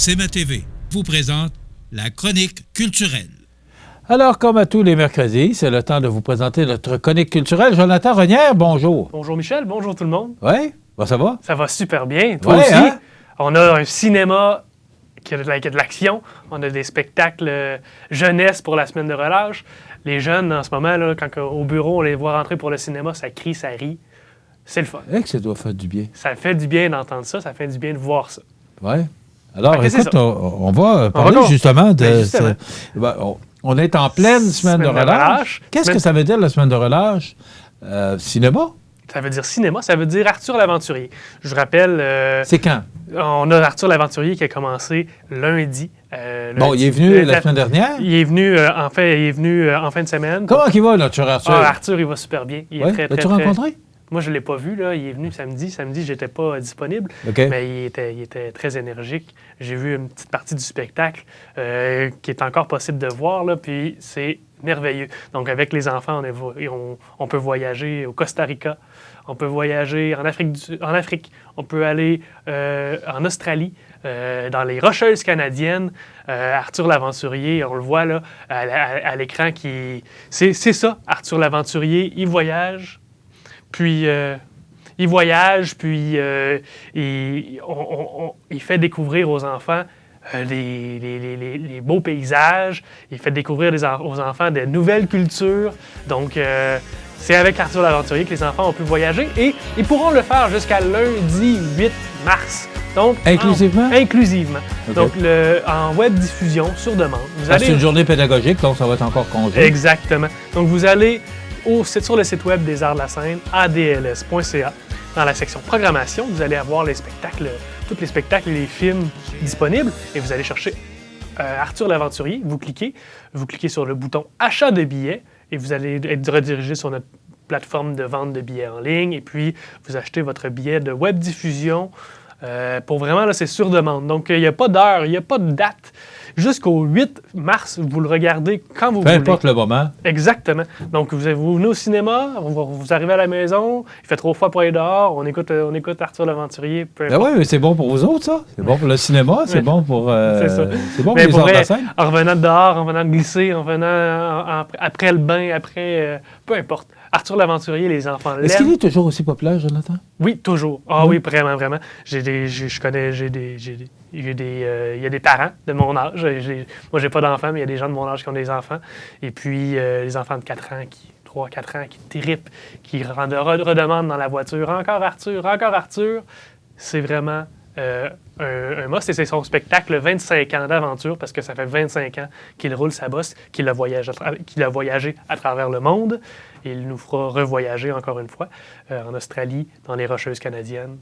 CMA TV vous présente la chronique culturelle. Alors, comme à tous les mercredis, c'est le temps de vous présenter notre chronique culturelle. Jonathan Renière, bonjour. Bonjour Michel, bonjour tout le monde. Oui, ça va? Ça va super bien. Toi ouais, aussi. Hein? On a un cinéma qui a de l'action. On a des spectacles jeunesse pour la semaine de relâche. Les jeunes, en ce moment, là, quand au bureau, on les voit rentrer pour le cinéma, ça crie, ça rit. C'est le fun. Que ça doit faire du bien. Ça fait du bien d'entendre ça, ça fait du bien de voir ça. Oui. Alors, écoute, on va parler justement de... On est en pleine semaine de relâche. Qu'est-ce que ça veut dire, la semaine de relâche? Cinéma? Ça veut dire cinéma, ça veut dire Arthur l'Aventurier. Je rappelle... C'est quand? On a Arthur l'Aventurier qui a commencé lundi. Il est venu la semaine dernière? Il est venu, en fin de semaine. Comment il va, notre cher Arthur? Arthur, il va super bien. Il est très, L'as-tu rencontré? Moi, je ne l'ai pas vu. Là. Il est venu samedi. Samedi, je n'étais pas disponible. Okay. Mais il était très énergique. J'ai vu une petite partie du spectacle qui est encore possible de voir. Là, puis c'est merveilleux. Donc, avec les enfants, on peut voyager au Costa Rica. On peut voyager en Afrique. On peut aller en Australie, dans les Rocheuses canadiennes. Arthur l'Aventurier, on le voit là, à l'écran. C'est ça, Arthur l'Aventurier. Il voyage. Puis, il voyage, puis il fait découvrir aux enfants les beaux paysages. Il fait découvrir aux enfants de nouvelles cultures. Donc, c'est avec Arthur l'Aventurier que les enfants ont pu voyager. Et ils pourront le faire jusqu'à lundi 8 mars. Donc, inclusivement? Inclusivement. Okay. Donc, en web diffusion, sur demande. C'est une journée pédagogique, donc ça va être encore congé. Exactement. Donc, vous allez... sur le site web des Arts de la Scène, adls.ca. Dans la section programmation, vous allez avoir les spectacles, tous les spectacles et les films disponibles et vous allez chercher Arthur l'Aventurier. Vous cliquez sur le bouton Achat de billets et vous allez être redirigé sur notre plateforme de vente de billets en ligne et puis vous achetez votre billet de web diffusion. Pour vraiment, là, c'est sur demande. Donc, il n'y a pas d'heure, il n'y a pas de date. Jusqu'au 8 mars, vous le regardez quand vous voulez. Peu importe le moment. Exactement. Donc, vous venez au cinéma, vous arrivez à la maison, il fait trop froid pour aller dehors, on écoute Arthur l'Aventurier. Oui, mais c'est bon pour vous autres, ça. C'est bon pour le cinéma, c'est bon pour... c'est ça. C'est bon pour les arts de la scène. En revenant de dehors, en venant de glisser, en venant après le bain, peu importe. Arthur l'Aventurier, les enfants l'aiment. Est-ce qu'il est toujours aussi populaire, Jonathan? Oui, toujours. Oui, vraiment, vraiment. Il y a des parents de mon âge. Moi, j'ai pas d'enfants, mais il y a des gens de mon âge qui ont des enfants. Et puis, les enfants de 3-4 ans qui trippent, qui redemandent dans la voiture. Encore Arthur. C'est vraiment un must. Et c'est son spectacle 25 ans d'aventure, parce que ça fait 25 ans qu'il roule sa bosse, qu'il a voyagé à travers le monde. Et il nous fera revoyager encore une fois en Australie, dans les Rocheuses canadiennes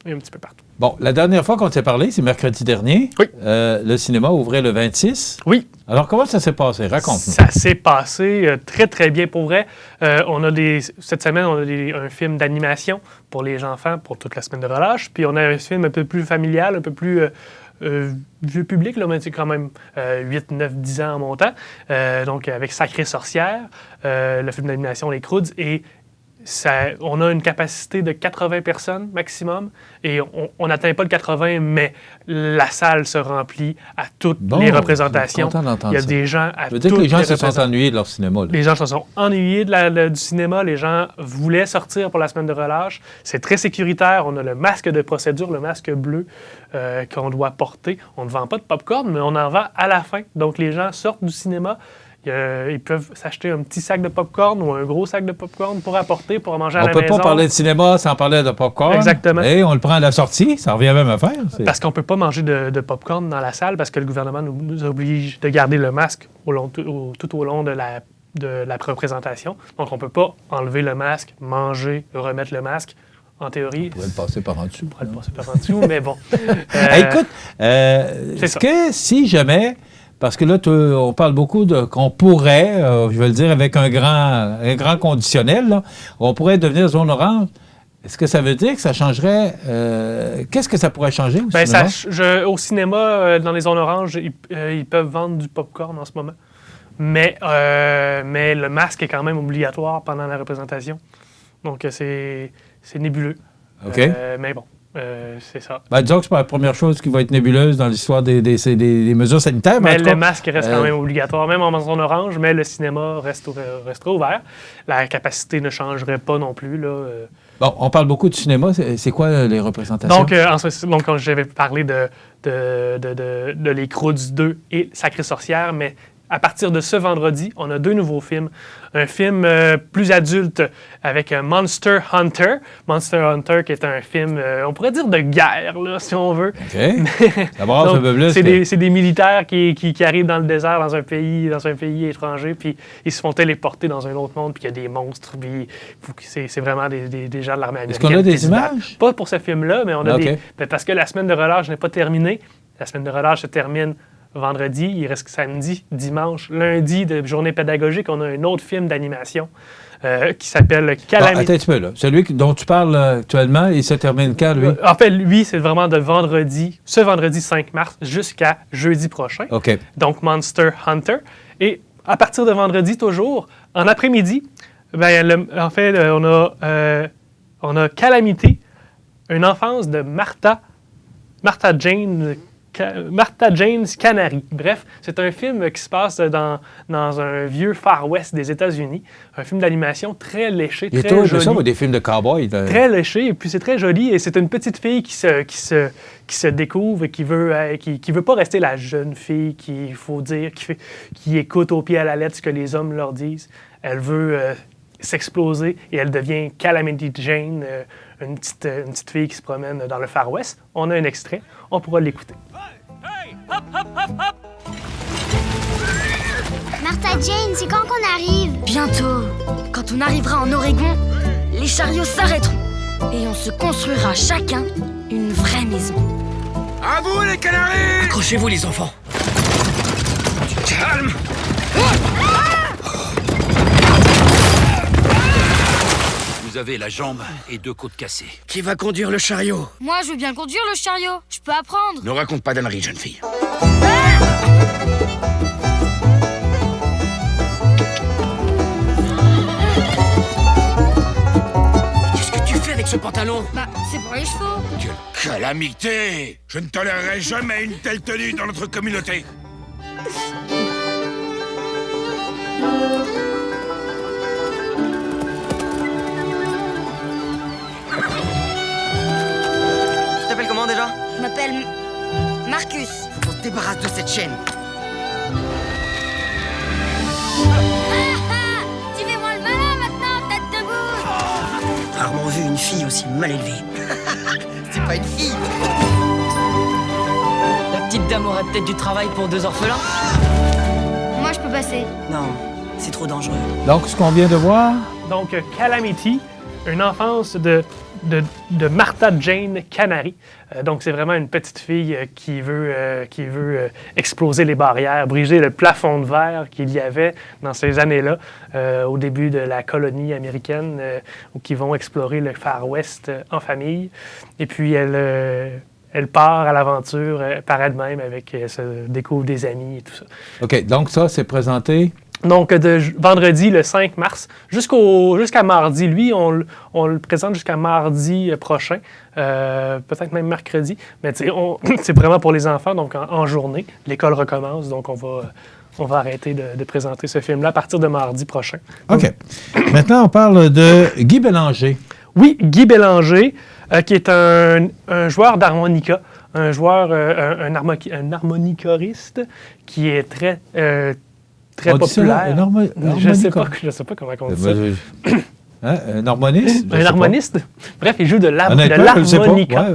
et un petit peu partout. Bon, la dernière fois qu'on s'est parlé, c'est mercredi dernier. Oui. Le cinéma ouvrait le 26. Oui. Alors, comment ça s'est passé? Raconte-nous. Ça s'est passé très, très bien pour vrai. Cette semaine, on a un film d'animation pour les enfants pour toute la semaine de relâche. Puis on a un film un peu plus familial, un peu plus vieux public, là, mais c'est quand même 8, 9, 10 ans en montant. Donc, avec Sacrée Sorcière, le film d'animation Les Croods. Et on a une capacité de 80 personnes maximum. Et on n'atteint pas le 80, mais la salle se remplit à toutes les représentations. Il y a des gens à toutes les représentations. Ça veut dire que les gens se sont ennuyés de leur cinéma. Là. Les gens se sont ennuyés du cinéma. Les gens voulaient sortir pour la semaine de relâche. C'est très sécuritaire. On a le masque de procédure, le masque bleu qu'on doit porter. On ne vend pas de popcorn, mais on en vend à la fin. Donc, les gens sortent du cinéma. Ils peuvent s'acheter un petit sac de popcorn ou un gros sac de popcorn pour apporter, pour manger à la maison. On ne peut pas parler de cinéma sans parler de popcorn. Exactement. Et on le prend à la sortie, ça revient à la même affaire. Parce qu'on ne peut pas manger de popcorn dans la salle parce que le gouvernement nous oblige de garder le masque tout au long de la représentation. Donc, on ne peut pas enlever le masque, manger, remettre le masque. En théorie. On pourrait le passer par en dessous. On pourrait le passer par en dessous, mais bon. Écoute, est-ce que si jamais... Parce que là, on parle beaucoup qu'on pourrait, je vais le dire avec un grand conditionnel, là, on pourrait devenir zone orange. Est-ce que ça veut dire que ça changerait... qu'est-ce que ça pourrait changer au cinéma? Au cinéma, dans les zones oranges, ils peuvent vendre du popcorn en ce moment. Mais le masque est quand même obligatoire pendant la représentation. Donc, c'est nébuleux. OK. Mais bon. C'est ça. Ben, disons que c'est pas la première chose qui va être nébuleuse dans l'histoire des mesures sanitaires. Mais le masque reste quand même obligatoire, même en zone orange, mais le cinéma restera ouvert. La capacité ne changerait pas non plus. Là. Bon, on parle beaucoup de cinéma. C'est quoi les représentations? Donc quand j'avais parlé de Les Croods 2 et Sacrée Sorcière, mais à partir de ce vendredi, on a 2 nouveaux films. Un film plus adulte avec Monster Hunter. Monster Hunter qui est un film, on pourrait dire de guerre, là, si on veut. OK. D'abord, un peu plus. C'est des militaires qui arrivent dans le désert, dans un pays étranger, puis ils se font téléporter dans un autre monde, puis il y a des monstres, puis c'est vraiment des gens de l'armée américaine. Est-ce qu'on a des images? Pas pour ce film-là, mais on a parce que la semaine de relâche n'est pas terminée. La semaine de relâche se termine vendredi, il reste samedi, dimanche, lundi de journée pédagogique, on a un autre film d'animation qui s'appelle Calamity. Attends un petit peu, là. Celui dont tu parles actuellement, il se termine quand, lui? En fait, lui, c'est vraiment de ce vendredi 5 mars jusqu'à jeudi prochain. OK. Donc, Monster Hunter. Et à partir de vendredi, toujours, en après-midi, on a Calamity, une enfance de Martha James Canary. Bref, c'est un film qui se passe dans un vieux Far West des États-Unis. Un film d'animation très léché, très joli. C'est ça, des films de cow-boys. Très léché, et puis c'est très joli. Et c'est une petite fille qui se découvre et qui veut pas rester la jeune fille qu'il faut dire, qui écoute au pied à la lettre ce que les hommes leur disent. Elle veut s'exploser et elle devient Calamity Jane, une petite fille qui se promène dans le Far West. On a un extrait, on pourra l'écouter. Hey! Hop, hop, hop, hop! Martha Jane, c'est quand qu'on arrive? Bientôt. Quand on arrivera en Oregon, les chariots s'arrêteront et on se construira chacun une vraie maison. À vous les canaris! Accrochez-vous les enfants. Calme! Vous avez la jambe et 2 côtes cassées. Qui va conduire le chariot? Moi, je veux bien conduire le chariot. Je peux apprendre. Ne raconte pas d'âneries, jeune fille. Qu'est-ce que tu fais avec ce pantalon? Bah, c'est pour les chevaux. Quelle calamité! Je ne tolérerai jamais une telle tenue dans notre communauté. Tu t'appelles comment déjà? Je m'appelle Marcus. Faut qu'on se débarrasse de cette chaîne. Tu fais moi le malin maintenant, tête de bouche. Rarement vu une fille aussi mal élevée. C'est pas une fille. La petite dame aurait peut-être du travail pour 2 orphelins. Moi, je peux passer. Non, c'est trop dangereux. Donc, ce qu'on vient de voir... Donc, Calamity, une enfance de Martha Jane Canary. Donc, c'est vraiment une petite fille qui veut exploser les barrières, briser le plafond de verre qu'il y avait dans ces années-là, au début de la colonie américaine, où ils vont explorer le Far West en famille. Et puis, elle part à l'aventure par elle-même, elle se découvre des amis et tout ça. OK, donc ça, c'est présenté... Donc, de vendredi, le 5 mars, jusqu'à mardi. Lui, on le présente jusqu'à mardi prochain, peut-être même mercredi. Mais c'est vraiment pour les enfants, donc en journée. L'école recommence, donc on va arrêter de présenter ce film-là à partir de mardi prochain. OK. Maintenant, on parle de Guy Bélanger. Oui, Guy Bélanger, qui est un joueur d'harmonica, un harmonicoriste qui est très populaire. Je sais pas comment on dit ça. Un harmoniste? Un harmoniste? Bref, il joue de l'harmonica.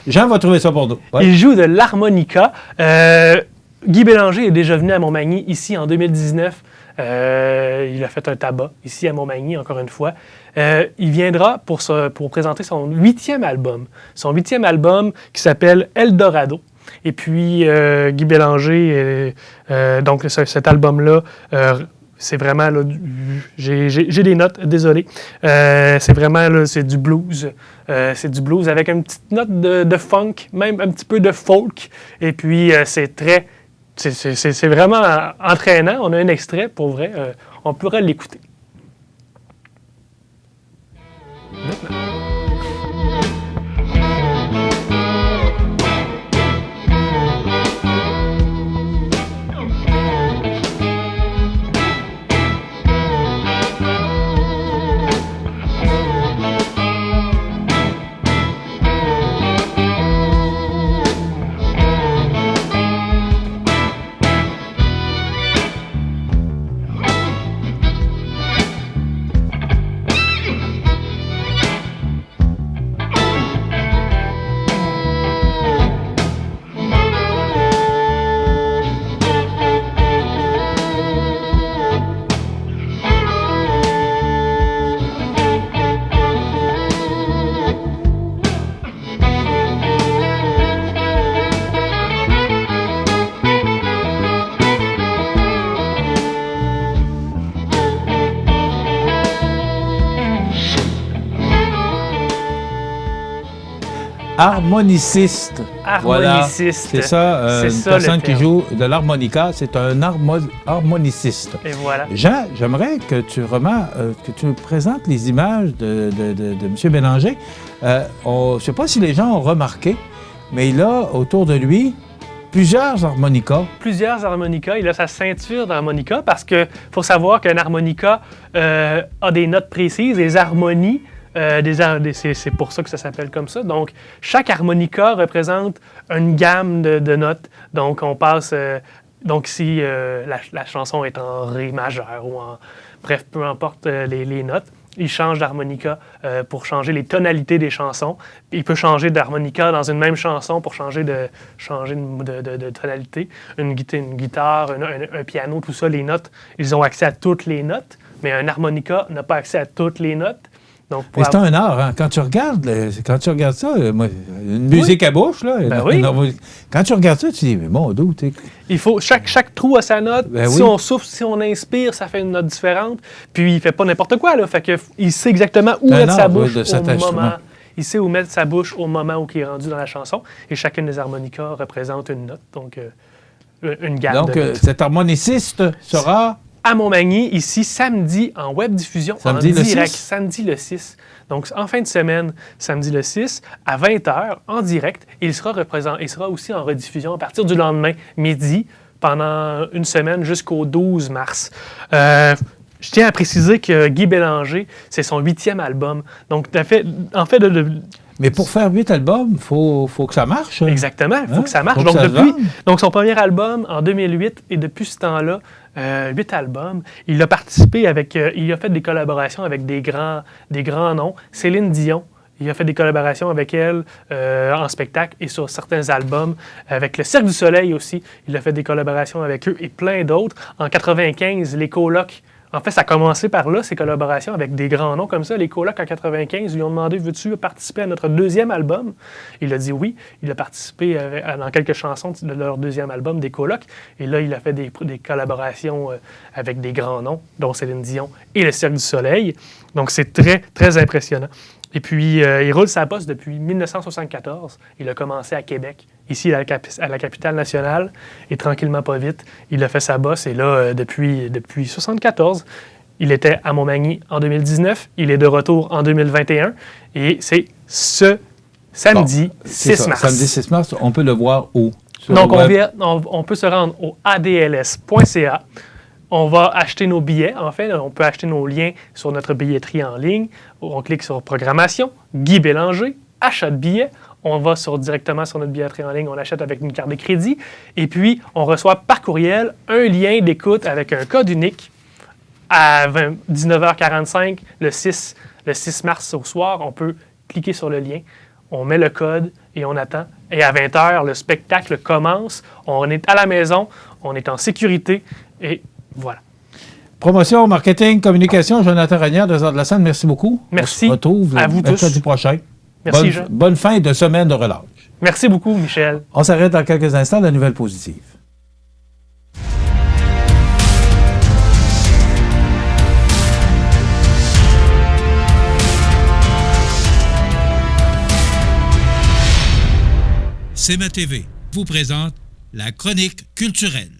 Jean va trouver ça pour nous. Ouais. Il joue de l'harmonica. Guy Bélanger est déjà venu à Montmagny, ici, en 2019. Il a fait un tabac, ici, à Montmagny, encore une fois. Il viendra pour présenter son 8e album. Son 8e album qui s'appelle Eldorado. Et puis, Guy Bélanger, donc cet album-là, c'est vraiment, là, j'ai des notes, désolé. C'est vraiment, là, c'est du blues. C'est du blues avec une petite note de funk, même un petit peu de folk. Et puis, c'est vraiment entraînant. On a un extrait, pour vrai. On pourrait l'écouter. Maintenant. harmoniciste. Voilà. Harmoniciste. C'est ça, C'est une ça, personne le qui terme. joue de l'harmonica, c'est un harmoniciste. Et voilà. Jean, j'aimerais que tu présentes les images de M. Bélanger. Je ne sais pas si les gens ont remarqué, mais il a autour de lui plusieurs harmonicas. Plusieurs harmonicas. Il a sa ceinture d'harmonica parce que faut savoir qu'un harmonica a des notes précises, des harmonies. C'est pour ça que ça s'appelle comme ça. Donc, chaque harmonica représente une gamme de notes. Donc, on passe... donc, si la chanson est en Ré majeur ou en... Bref, peu importe les notes, il change d'harmonica pour changer les tonalités des chansons. Il peut changer d'harmonica dans une même chanson pour changer de tonalité. Une guitare, un piano, tout ça, les notes, ils ont accès à toutes les notes, mais un harmonica n'a pas accès à toutes les notes. Donc, Mais c'est un art, hein? Quand tu regardes ça, une musique à bouche, là, quand tu regardes ça, tu dis, mais bon, d'où, tu sais. Il faut, chaque trou a sa note. Si on souffle, si on inspire, ça fait une note différente. Puis il fait pas n'importe quoi, là. Fait que il sait exactement où mettre sa bouche au moment. Il sait où mettre sa bouche au moment où il est rendu dans la chanson. Et chacune des harmonicas représente une note, donc une gamme de notes. Cet harmoniciste sera... à Montmagny, ici, samedi, en web-diffusion, en direct, samedi le 6. Donc, en fin de semaine, samedi le 6, à 20h, en direct. Il sera aussi en rediffusion à partir du lendemain, midi, pendant une semaine jusqu'au 12 mars. Je tiens à préciser que Guy Bélanger, c'est son 8e album. Donc, Mais pour faire 8 albums, il faut que ça marche. Exactement, il faut que ça marche. Donc, son premier album, en 2008, et depuis ce temps-là, 8 albums. Il a participé il a fait des collaborations avec des grands noms. Céline Dion, il a fait des collaborations avec elle en spectacle et sur certains albums. Avec le Cirque du Soleil aussi, il a fait des collaborations avec eux et plein d'autres. En 95, les Colocs. En fait, ça a commencé par là, ces collaborations avec des grands noms comme ça. Les Colocs, en 95, lui ont demandé « Veux-tu participer à notre 2e album? » Il a dit oui. Il a participé dans quelques chansons de leur 2e album, des Colocs. Et là, il a fait des collaborations avec des grands noms, dont Céline Dion et le Cirque du Soleil. Donc, c'est très, très impressionnant. Et puis, il roule sa bosse depuis 1974. Il a commencé à Québec, ici à la capitale nationale, et tranquillement, pas vite, il a fait sa bosse. Et là, depuis 1974, il était à Montmagny en 2019. Il est de retour en 2021. Et c'est ce samedi 6 mars. Samedi 6 mars, on peut le voir où? Donc, on peut se rendre au adls.ca. On va acheter nos billets. En fait, on peut acheter nos liens sur notre billetterie en ligne. On clique sur Programmation, Guy Bélanger, Achat de billets. On va directement sur notre billetterie en ligne, on achète avec une carte de crédit. Et puis, on reçoit par courriel un lien d'écoute avec un code unique à 19h45 le 6 mars au soir. On peut cliquer sur le lien, on met le code et on attend. Et à 20h, le spectacle commence. On est à la maison, on est en sécurité et voilà. Promotion, marketing, communication, Jonathan Ranière, 2 heures de la scène, merci beaucoup. Merci. On se retrouve à vous tous. Mercredi prochain. Merci, Jean. Bonne fin de semaine de relâche. Merci beaucoup, Michel. On s'arrête dans quelques instants, la nouvelle positive. CMA TV vous présente la chronique culturelle.